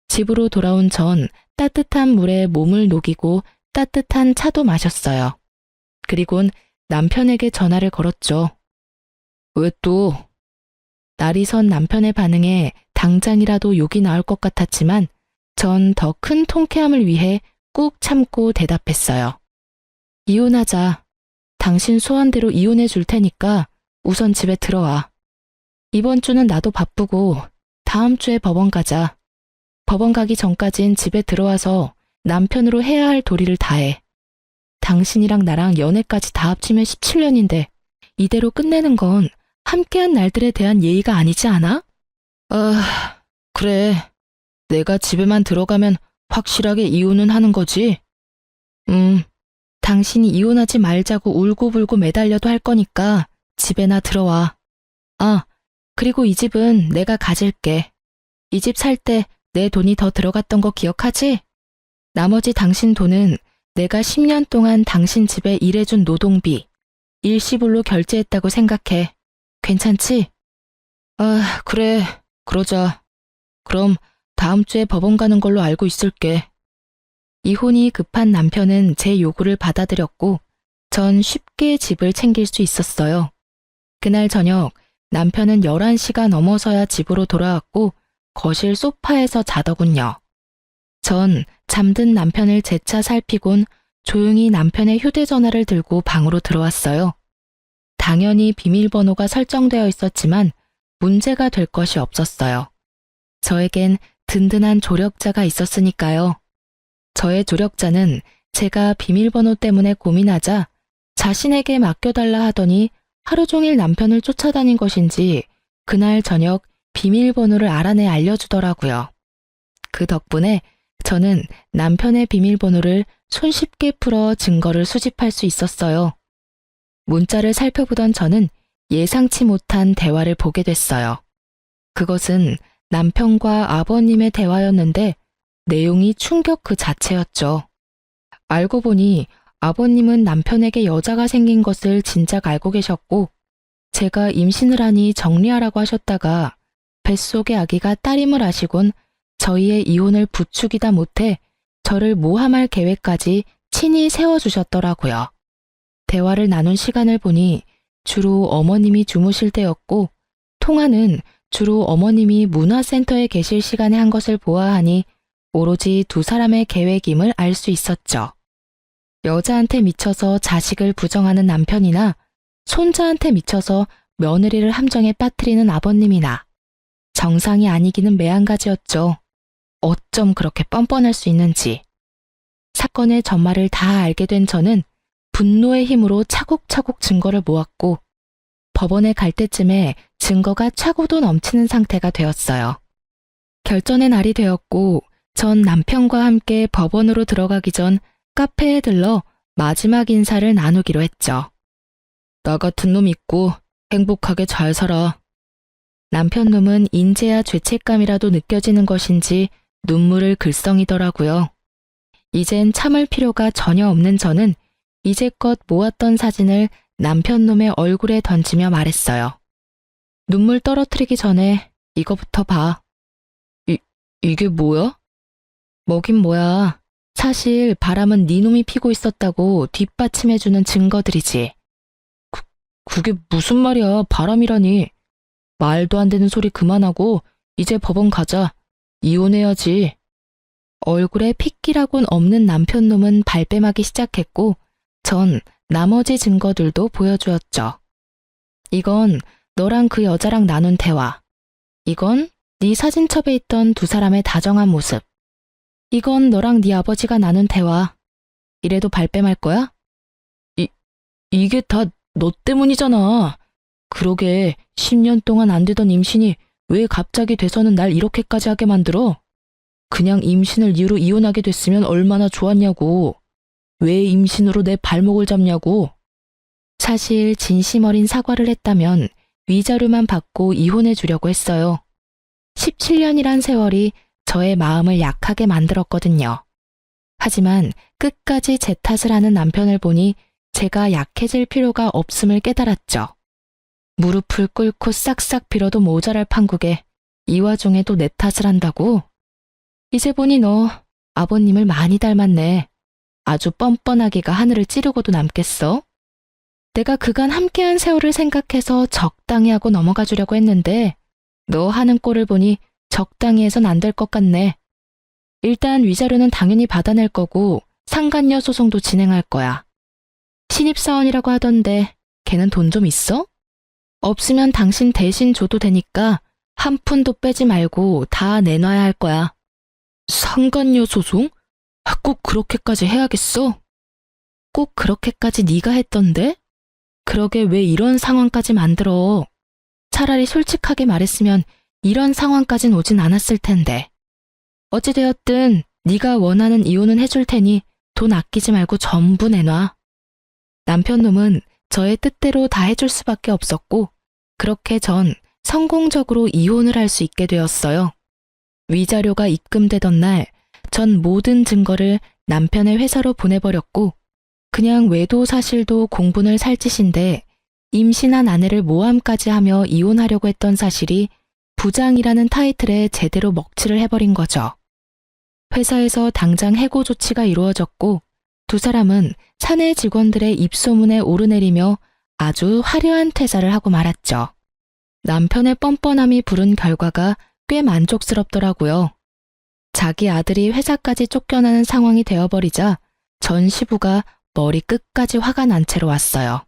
집으로 돌아온 전 따뜻한 물에 몸을 녹이고 따뜻한 차도 마셨어요. 그리곤 남편에게 전화를 걸었죠. 왜 또? 날이 선 남편의 반응에 당장이라도 욕이 나올 것 같았지만 전 더 큰 통쾌함을 위해 꾹 참고 대답했어요. 이혼하자. 당신 소원대로 이혼해 줄 테니까 우선 집에 들어와. 이번 주는 나도 바쁘고 다음 주에 법원 가자. 법원 가기 전까진 집에 들어와서 남편으로 해야 할 도리를 다해. 당신이랑 나랑 연애까지 다 합치면 17년인데 이대로 끝내는 건 함께한 날들에 대한 예의가 아니지 않아? 그래. 내가 집에만 들어가면 확실하게 이혼은 하는 거지? 당신이 이혼하지 말자고 울고불고 매달려도 할 거니까 집에나 들어와. 그리고 이 집은 내가 가질게. 이 집 살 때 내 돈이 더 들어갔던 거 기억하지? 나머지 당신 돈은 내가 10년 동안 당신 집에 일해준 노동비, 일시불로 결제했다고 생각해. 괜찮지? 그래. 그러자. 그럼 다음 주에 법원 가는 걸로 알고 있을게. 이혼이 급한 남편은 제 요구를 받아들였고 전 쉽게 집을 챙길 수 있었어요. 그날 저녁 남편은 11시가 넘어서야 집으로 돌아왔고 거실 소파에서 자더군요. 전 잠든 남편을 재차 살피곤 조용히 남편의 휴대전화를 들고 방으로 들어왔어요. 당연히 비밀번호가 설정되어 있었지만 문제가 될 것이 없었어요. 저에겐 든든한 조력자가 있었으니까요. 저의 조력자는 제가 비밀번호 때문에 고민하자 자신에게 맡겨달라 하더니 하루 종일 남편을 쫓아다닌 것인지 그날 저녁 비밀번호를 알아내 알려주더라고요. 그 덕분에 저는 남편의 비밀번호를 손쉽게 풀어 증거를 수집할 수 있었어요. 문자를 살펴보던 저는 예상치 못한 대화를 보게 됐어요. 그것은 남편과 아버님의 대화였는데 내용이 충격 그 자체였죠. 알고 보니 아버님은 남편에게 여자가 생긴 것을 진작 알고 계셨고 제가 임신을 하니 정리하라고 하셨다가 뱃속의 아기가 딸임을 아시곤 저희의 이혼을 부추기다 못해 저를 모함할 계획까지 친히 세워주셨더라고요. 대화를 나눈 시간을 보니 주로 어머님이 주무실 때였고 통화는 주로 어머님이 문화센터에 계실 시간에 한 것을 보아하니 오로지 두 사람의 계획임을 알 수 있었죠. 여자한테 미쳐서 자식을 부정하는 남편이나 손자한테 미쳐서 며느리를 함정에 빠뜨리는 아버님이나 정상이 아니기는 매한가지였죠. 어쩜 그렇게 뻔뻔할 수 있는지. 사건의 전말을 다 알게 된 저는 분노의 힘으로 차곡차곡 증거를 모았고 법원에 갈 때쯤에 증거가 차고도 넘치는 상태가 되었어요. 결전의 날이 되었고 전 남편과 함께 법원으로 들어가기 전 카페에 들러 마지막 인사를 나누기로 했죠. 나 같은 놈 있고 행복하게 잘 살아. 남편 놈은 인재야 죄책감이라도 느껴지는 것인지 눈물을 글썽이더라고요. 이젠 참을 필요가 전혀 없는 저는 이제껏 모았던 사진을 남편 놈의 얼굴에 던지며 말했어요. 눈물 떨어뜨리기 전에 이거부터 봐. 이게 뭐야? 뭐긴 뭐야. 사실 바람은 네 놈이 피고 있었다고 뒷받침해주는 증거들이지. 그게 무슨 말이야, 바람이라니. 말도 안 되는 소리 그만하고 이제 법원 가자. 이혼해야지. 얼굴에 핏기라곤 없는 남편 놈은 발뺌하기 시작했고 전 나머지 증거들도 보여주었죠. 이건 너랑 그 여자랑 나눈 대화. 이건 네 사진첩에 있던 두 사람의 다정한 모습. 이건 너랑 네 아버지가 나눈 대화. 이래도 발뺌할 거야? 이게 다 너 때문이잖아. 그러게 10년 동안 안 되던 임신이 왜 갑자기 돼서는 날 이렇게까지 하게 만들어? 그냥 임신을 이유로 이혼하게 됐으면 얼마나 좋았냐고. 왜 임신으로 내 발목을 잡냐고. 사실 진심 어린 사과를 했다면 위자료만 받고 이혼해 주려고 했어요. 17년이란 세월이 저의 마음을 약하게 만들었거든요. 하지만 끝까지 제 탓을 하는 남편을 보니 제가 약해질 필요가 없음을 깨달았죠. 무릎을 꿇고 싹싹 빌어도 모자랄 판국에 이 와중에도 내 탓을 한다고? 이제 보니 너 아버님을 많이 닮았네. 아주 뻔뻔하기가 하늘을 찌르고도 남겠어? 내가 그간 함께한 세월을 생각해서 적당히 하고 넘어가 주려고 했는데 너 하는 꼴을 보니 적당히 해선 안 될 것 같네. 일단 위자료는 당연히 받아낼 거고 상간녀 소송도 진행할 거야. 신입사원이라고 하던데 걔는 돈 좀 있어? 없으면 당신 대신 줘도 되니까 한 푼도 빼지 말고 다 내놔야 할 거야. 상간녀 소송? 꼭 그렇게까지 해야겠어? 꼭 그렇게까지 네가 했던데? 그러게 왜 이런 상황까지 만들어? 차라리 솔직하게 말했으면 이런 상황까진 오진 않았을 텐데. 어찌되었든 네가 원하는 이혼은 해줄 테니 돈 아끼지 말고 전부 내놔. 남편 놈은 저의 뜻대로 다 해줄 수밖에 없었고 그렇게 전 성공적으로 이혼을 할 수 있게 되었어요. 위자료가 입금되던 날 전 모든 증거를 남편의 회사로 보내버렸고 그냥 외도 사실도 공분을 살 짓인데 임신한 아내를 모함까지 하며 이혼하려고 했던 사실이 부장이라는 타이틀에 제대로 먹칠을 해버린 거죠. 회사에서 당장 해고 조치가 이루어졌고 두 사람은 사내 직원들의 입소문에 오르내리며 아주 화려한 퇴사를 하고 말았죠. 남편의 뻔뻔함이 부른 결과가 꽤 만족스럽더라고요. 자기 아들이 회사까지 쫓겨나는 상황이 되어버리자 전 시부가 머리 끝까지 화가 난 채로 왔어요.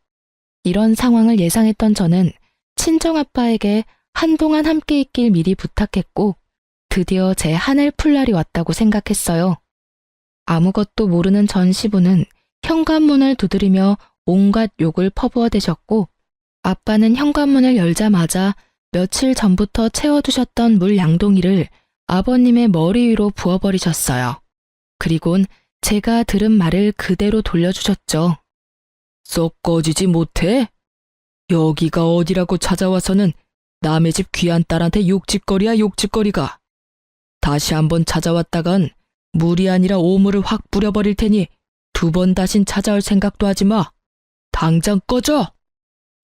이런 상황을 예상했던 저는 친정아빠에게 한동안 함께 있길 미리 부탁했고 드디어 제 한을 풀 날이 왔다고 생각했어요. 아무것도 모르는 전 시부는 현관문을 두드리며 온갖 욕을 퍼부어대셨고 아빠는 현관문을 열자마자 며칠 전부터 채워두셨던 물 양동이를 아버님의 머리 위로 부어버리셨어요. 그리곤 제가 들은 말을 그대로 돌려주셨죠. 썩 꺼지지 못해? 여기가 어디라고 찾아와서는 남의 집 귀한 딸한테 욕짓거리야 욕짓거리가. 다시 한번 찾아왔다간 물이 아니라 오물을 확 뿌려버릴 테니 2번 다신 찾아올 생각도 하지 마. 당장 꺼져!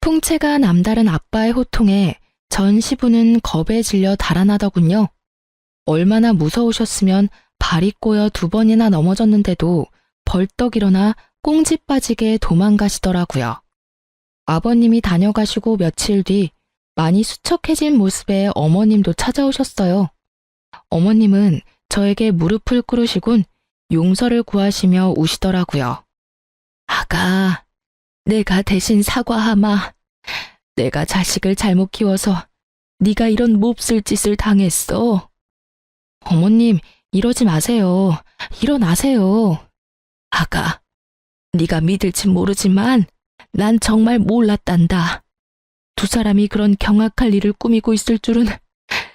풍채가 남다른 아빠의 호통에 전 시부는 겁에 질려 달아나더군요. 얼마나 무서우셨으면 발이 꼬여 2번이나 넘어졌는데도 벌떡 일어나 꽁지 빠지게 도망가시더라고요. 아버님이 다녀가시고 며칠 뒤 많이 수척해진 모습의 어머님도 찾아오셨어요. 어머님은 저에게 무릎을 꿇으시곤 용서를 구하시며 우시더라고요. 아가, 내가 대신 사과하마. 내가 자식을 잘못 키워서 네가 이런 몹쓸 짓을 당했어. 어머님, 이러지 마세요. 일어나세요. 아가, 네가 믿을지 모르지만 난 정말 몰랐단다. 2 사람이 그런 경악할 일을 꾸미고 있을 줄은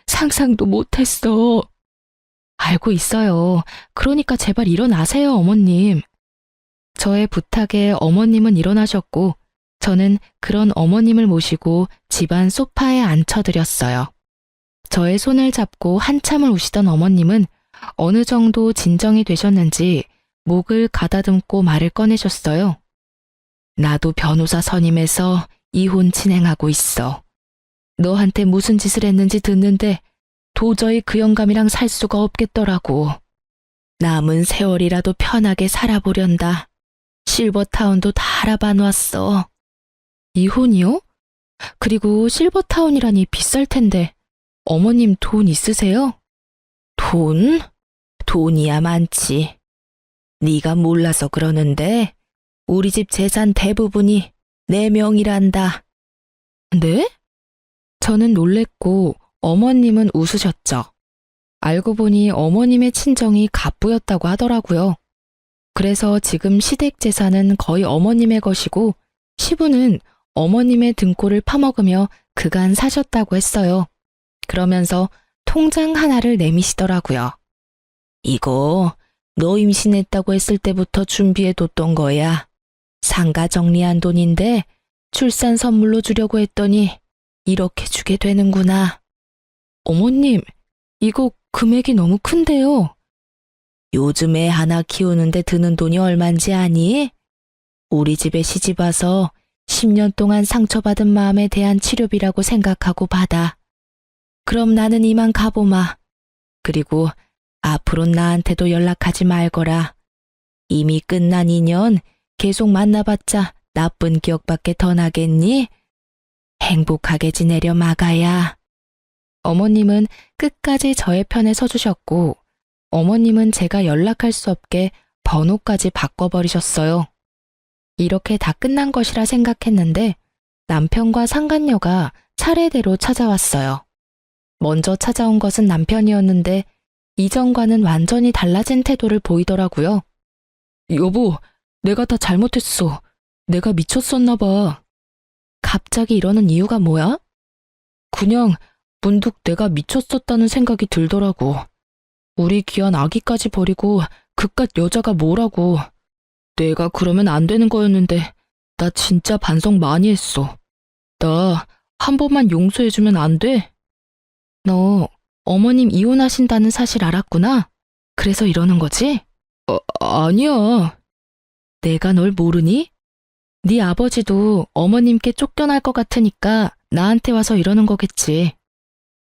상상도 못했어. 알고 있어요. 그러니까 제발 일어나세요, 어머님. 저의 부탁에 어머님은 일어나셨고 저는 그런 어머님을 모시고 집안 소파에 앉혀드렸어요. 저의 손을 잡고 한참을 우시던 어머님은 어느 정도 진정이 되셨는지 목을 가다듬고 말을 꺼내셨어요. 나도 변호사 선임해서 이혼 진행하고 있어. 너한테 무슨 짓을 했는지 듣는데 도저히 그 영감이랑 살 수가 없겠더라고. 남은 세월이라도 편하게 살아보련다. 실버타운도 다 알아봐 놨어. 이혼이요? 그리고 실버타운이라니 비쌀 텐데 어머님 돈 있으세요? 돈? 돈이야 많지. 네가 몰라서 그러는데 우리 집 재산 대부분이 내 명이란다. 네? 저는 놀랬고 어머님은 웃으셨죠. 알고 보니 어머님의 친정이 갑부였다고 하더라고요. 그래서 지금 시댁 재산은 거의 어머님의 것이고 시부는 어머님의 등골을 파먹으며 그간 사셨다고 했어요. 그러면서 통장 하나를 내미시더라고요. 이거 너 임신했다고 했을 때부터 준비해뒀던 거야. 상가 정리한 돈인데 출산 선물로 주려고 했더니 이렇게 주게 되는구나. 어머님, 이거 금액이 너무 큰데요. 요즘 애 하나 키우는데 드는 돈이 얼만지 아니? 우리 집에 시집와서 10년 동안 상처받은 마음에 대한 치료비라고 생각하고 받아. 그럼 나는 이만 가보마. 그리고 앞으로 나한테도 연락하지 말거라. 이미 끝난 인연 계속 만나봤자 나쁜 기억밖에 더 나겠니? 행복하게 지내려 마가야. 어머님은 끝까지 저의 편에 서주셨고 어머님은 제가 연락할 수 없게 번호까지 바꿔버리셨어요. 이렇게 다 끝난 것이라 생각했는데 남편과 상간녀가 차례대로 찾아왔어요. 먼저 찾아온 것은 남편이었는데 이전과는 완전히 달라진 태도를 보이더라고요. 여보, 내가 다 잘못했어. 내가 미쳤었나 봐. 갑자기 이러는 이유가 뭐야? 그냥 문득 내가 미쳤었다는 생각이 들더라고. 우리 귀한 아기까지 버리고 그깟 여자가 뭐라고. 내가 그러면 안 되는 거였는데 나 진짜 반성 많이 했어. 나 한 번만 용서해주면 안 돼? 너 어머님 이혼하신다는 사실 알았구나? 그래서 이러는 거지? 아니야. 내가 널 모르니? 네 아버지도 어머님께 쫓겨날 것 같으니까 나한테 와서 이러는 거겠지.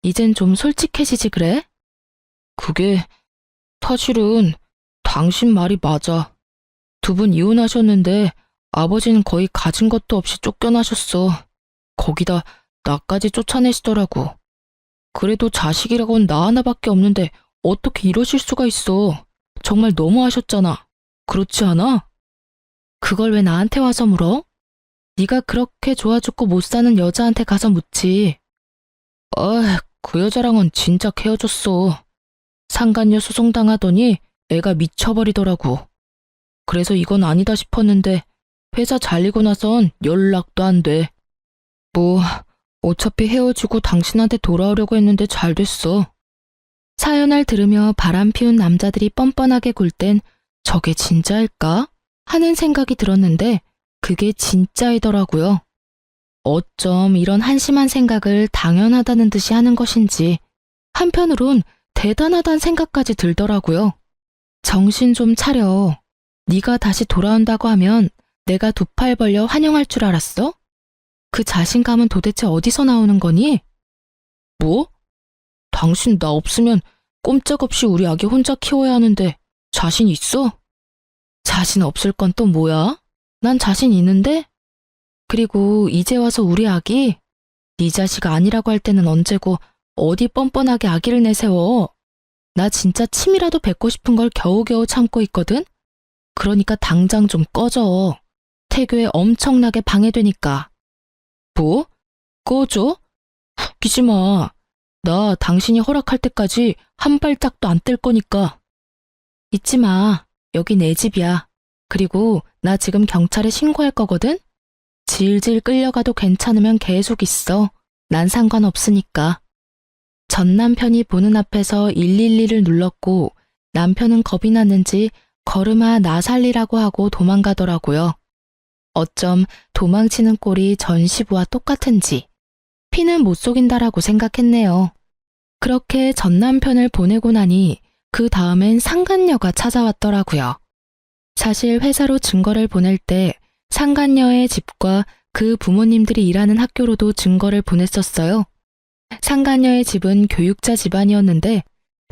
이젠 좀 솔직해지지 그래? 그게 사실은 당신 말이 맞아. 2분 이혼하셨는데 아버지는 거의 가진 것도 없이 쫓겨나셨어. 거기다 나까지 쫓아내시더라고. 그래도 자식이라곤 나 하나밖에 없는데 어떻게 이러실 수가 있어. 정말 너무하셨잖아. 그렇지 않아? 그걸 왜 나한테 와서 물어? 네가 그렇게 좋아 죽고 못 사는 여자한테 가서 묻지. 그 여자랑은 진짜 헤어졌어. 상간녀 소송당하더니 애가 미쳐버리더라고. 그래서 이건 아니다 싶었는데 회사 잘리고 나선 연락도 안 돼. 뭐 어차피 헤어지고 당신한테 돌아오려고 했는데 잘 됐어. 사연을 들으며 바람 피운 남자들이 뻔뻔하게 굴 땐 저게 진짜일까? 하는 생각이 들었는데 그게 진짜이더라고요. 어쩜 이런 한심한 생각을 당연하다는 듯이 하는 것인지 한편으론 대단하다는 생각까지 들더라고요. 정신 좀 차려. 네가 다시 돌아온다고 하면 내가 두 팔 벌려 환영할 줄 알았어? 그 자신감은 도대체 어디서 나오는 거니? 뭐? 당신 나 없으면 꼼짝없이 우리 아기 혼자 키워야 하는데 자신 있어? 자신 없을 건 또 뭐야? 난 자신 있는데? 그리고 이제 와서 우리 아기? 네 자식 아니라고 할 때는 언제고 어디 뻔뻔하게 아기를 내세워. 나 진짜 침이라도 뱉고 싶은 걸 겨우겨우 참고 있거든? 그러니까 당장 좀 꺼져. 태교에 엄청나게 방해되니까. 뭐? 꺼져? 웃기지 마. 나 당신이 허락할 때까지 한 발짝도 안 뗄 거니까. 잊지 마. 여기 내 집이야. 그리고 나 지금 경찰에 신고할 거거든? 질질 끌려가도 괜찮으면 계속 있어. 난 상관없으니까. 전 남편이 보는 앞에서 112를 눌렀고 남편은 겁이 났는지 걸음아 나 살리라고 하고 도망가더라고요. 어쩜 도망치는 꼴이 전 시부와 똑같은지 피는 못 속인다라고 생각했네요. 그렇게 전 남편을 보내고 나니 그 다음엔 상간녀가 찾아왔더라고요. 사실 회사로 증거를 보낼 때 상간녀의 집과 그 부모님들이 일하는 학교로도 증거를 보냈었어요. 상간녀의 집은 교육자 집안이었는데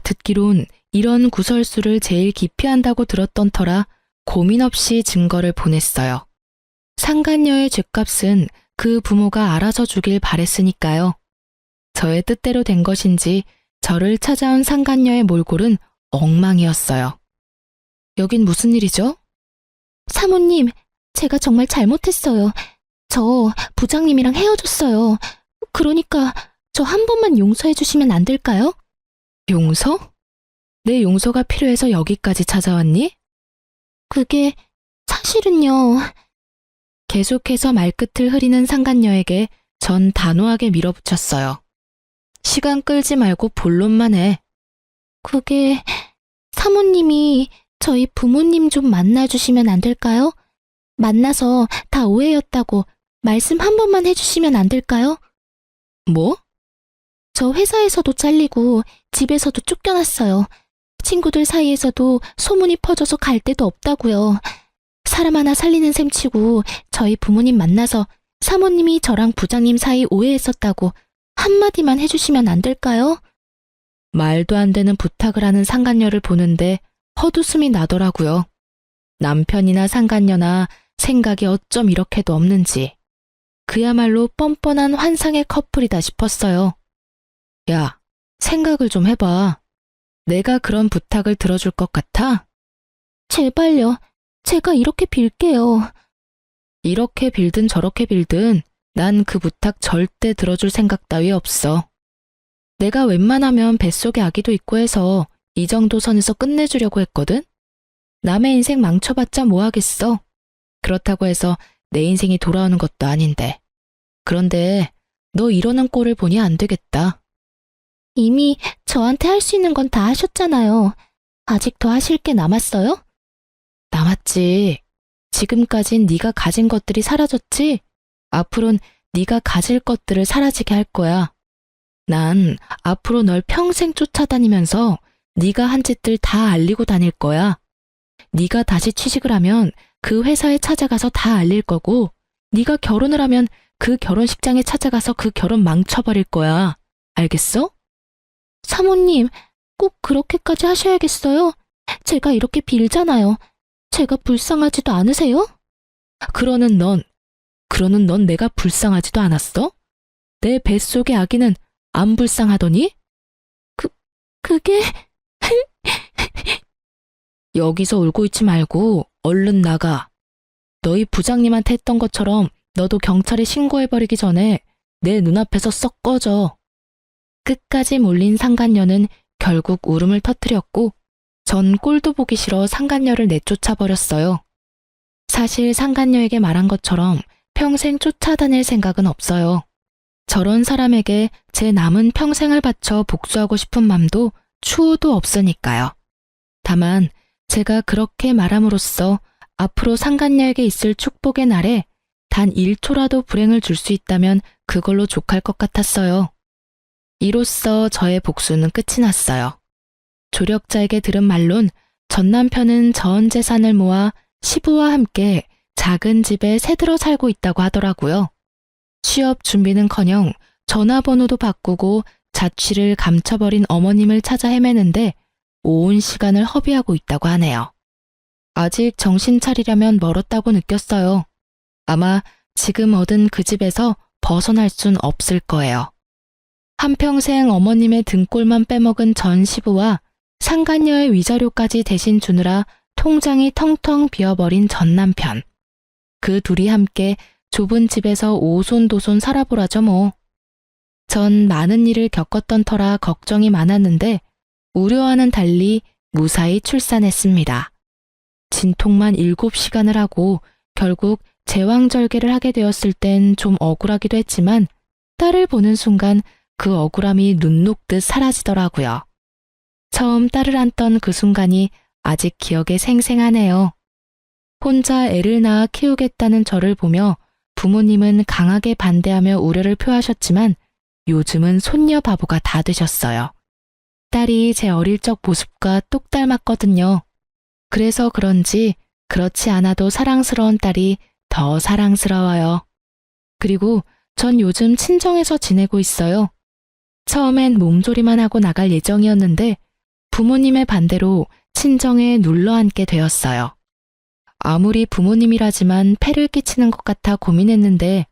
듣기론 이런 구설수를 제일 기피한다고 들었던 터라 고민 없이 증거를 보냈어요. 상간녀의 죗값은 그 부모가 알아서 주길 바랬으니까요. 저의 뜻대로 된 것인지 저를 찾아온 상간녀의 몰골은 엉망이었어요. 여긴 무슨 일이죠? 사모님, 제가 정말 잘못했어요. 저 부장님이랑 헤어졌어요. 그러니까 저 한 번만 용서해 주시면 안 될까요? 용서? 내 용서가 필요해서 여기까지 찾아왔니? 그게 사실은요. 계속해서 말끝을 흐리는 상간녀에게 전 단호하게 밀어붙였어요. 시간 끌지 말고 본론만 해. 그게 사모님이 저희 부모님 좀 만나주시면 안 될까요? 만나서 다 오해였다고 말씀 한 번만 해주시면 안 될까요? 뭐? 저 회사에서도 잘리고 집에서도 쫓겨났어요. 친구들 사이에서도 소문이 퍼져서 갈 데도 없다고요. 사람 하나 살리는 셈 치고 저희 부모님 만나서 사모님이 저랑 부장님 사이 오해했었다고 한마디만 해주시면 안 될까요? 말도 안 되는 부탁을 하는 상간녀를 보는데 헛웃음이 나더라고요. 남편이나 상간녀나 생각이 어쩜 이렇게도 없는지. 그야말로 뻔뻔한 환상의 커플이다 싶었어요. 야, 생각을 좀 해봐. 내가 그런 부탁을 들어줄 것 같아? 제발요. 제가 이렇게 빌게요. 이렇게 빌든 저렇게 빌든 난 그 부탁 절대 들어줄 생각 따위 없어. 내가 웬만하면 뱃속에 아기도 있고 해서 이 정도 선에서 끝내주려고 했거든? 남의 인생 망쳐봤자 뭐하겠어. 그렇다고 해서 내 인생이 돌아오는 것도 아닌데. 그런데 너 이러는 꼴을 보니 안 되겠다. 이미 저한테 할 수 있는 건 다 하셨잖아요. 아직 더 하실 게 남았어요? 남았지. 지금까진 네가 가진 것들이 사라졌지? 앞으론 네가 가질 것들을 사라지게 할 거야. 난 앞으로 널 평생 쫓아다니면서 네가 한 짓들 다 알리고 다닐 거야. 네가 다시 취직을 하면 그 회사에 찾아가서 다 알릴 거고 네가 결혼을 하면 그 결혼식장에 찾아가서 그 결혼 망쳐버릴 거야. 알겠어? 사모님, 꼭 그렇게까지 하셔야겠어요? 제가 이렇게 빌잖아요. 제가 불쌍하지도 않으세요? 그러는 넌 내가 불쌍하지도 않았어? 내 뱃속의 아기는 안 불쌍하더니? 그게... 여기서 울고 있지 말고 얼른 나가. 너희 부장님한테 했던 것처럼 너도 경찰에 신고해버리기 전에 내 눈앞에서 썩 꺼져. 끝까지 몰린 상간녀는 결국 울음을 터뜨렸고 전 꼴도 보기 싫어 상간녀를 내쫓아 버렸어요. 사실 상간녀에게 말한 것처럼 평생 쫓아다닐 생각은 없어요. 저런 사람에게 제 남은 평생을 바쳐 복수하고 싶은 맘도 추호도 없으니까요. 다만 제가 그렇게 말함으로써 앞으로 상간녀에게 있을 축복의 날에 단 1초라도 불행을 줄 수 있다면 그걸로 족할 것 같았어요. 이로써 저의 복수는 끝이 났어요. 조력자에게 들은 말론 전 남편은 전 재산을 모아 시부와 함께 작은 집에 새들어 살고 있다고 하더라고요. 취업 준비는커녕 전화번호도 바꾸고 자취를 감춰버린 어머님을 찾아 헤매는데 온 시간을 허비하고 있다고 하네요. 아직 정신 차리려면 멀었다고 느꼈어요. 아마 지금 얻은 그 집에서 벗어날 순 없을 거예요. 한평생 어머님의 등골만 빼먹은 전 시부와 상간녀의 위자료까지 대신 주느라 통장이 텅텅 비어버린 전 남편. 그 둘이 함께 좁은 집에서 오손도손 살아보라죠 뭐. 전 많은 일을 겪었던 터라 걱정이 많았는데 우려와는 달리 무사히 출산했습니다. 진통만 7시간을 하고 결국 제왕절개를 하게 되었을 땐 좀 억울하기도 했지만 딸을 보는 순간 그 억울함이 눈 녹듯 사라지더라고요. 처음 딸을 안던 그 순간이 아직 기억에 생생하네요. 혼자 애를 낳아 키우겠다는 저를 보며 부모님은 강하게 반대하며 우려를 표하셨지만 요즘은 손녀 바보가 다 되셨어요. 딸이 제 어릴 적 모습과 똑 닮았거든요. 그래서 그런지 그렇지 않아도 사랑스러운 딸이 더 사랑스러워요. 그리고 전 요즘 친정에서 지내고 있어요. 처음엔 몸조리만 하고 나갈 예정이었는데 부모님의 반대로 친정에 눌러 앉게 되었어요. 아무리 부모님이라지만 폐를 끼치는 것 같아 고민했는데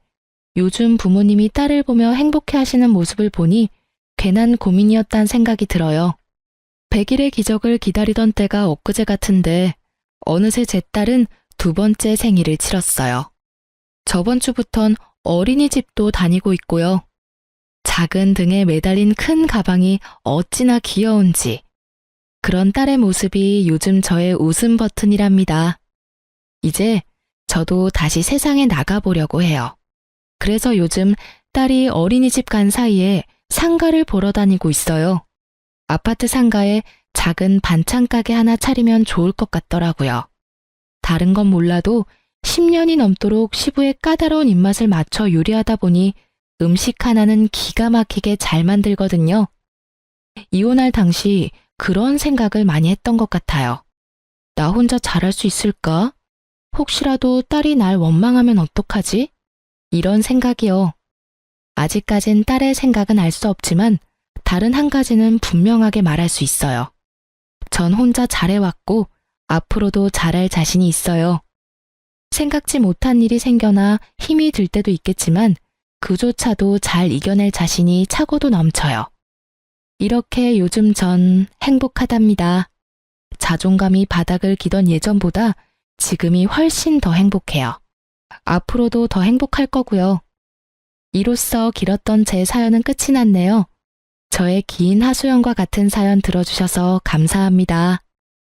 요즘 부모님이 딸을 보며 행복해하시는 모습을 보니 괜한 고민이었단 생각이 들어요. 100일의 기적을 기다리던 때가 엊그제 같은데 어느새 제 딸은 2번째 생일을 치렀어요. 저번 주부턴 어린이집도 다니고 있고요. 작은 등에 매달린 큰 가방이 어찌나 귀여운지. 그런 딸의 모습이 요즘 저의 웃음 버튼이랍니다. 이제 저도 다시 세상에 나가보려고 해요. 그래서 요즘 딸이 어린이집 간 사이에 상가를 보러 다니고 있어요. 아파트 상가에 작은 반찬 가게 하나 차리면 좋을 것 같더라고요. 다른 건 몰라도 10년이 넘도록 시부의 까다로운 입맛을 맞춰 요리하다 보니 음식 하나는 기가 막히게 잘 만들거든요. 이혼할 당시 그런 생각을 많이 했던 것 같아요. 나 혼자 잘할 수 있을까? 혹시라도 딸이 날 원망하면 어떡하지? 이런 생각이요. 아직까진 딸의 생각은 알 수 없지만 다른 한 가지는 분명하게 말할 수 있어요. 전 혼자 잘해왔고 앞으로도 잘할 자신이 있어요. 생각지 못한 일이 생겨나 힘이 들 때도 있겠지만 그조차도 잘 이겨낼 자신이 차고도 넘쳐요. 이렇게 요즘 전 행복하답니다. 자존감이 바닥을 기던 예전보다 지금이 훨씬 더 행복해요. 앞으로도 더 행복할 거고요. 이로써 길었던 제 사연은 끝이 났네요. 저의 긴 하소연과 같은 사연 들어주셔서 감사합니다.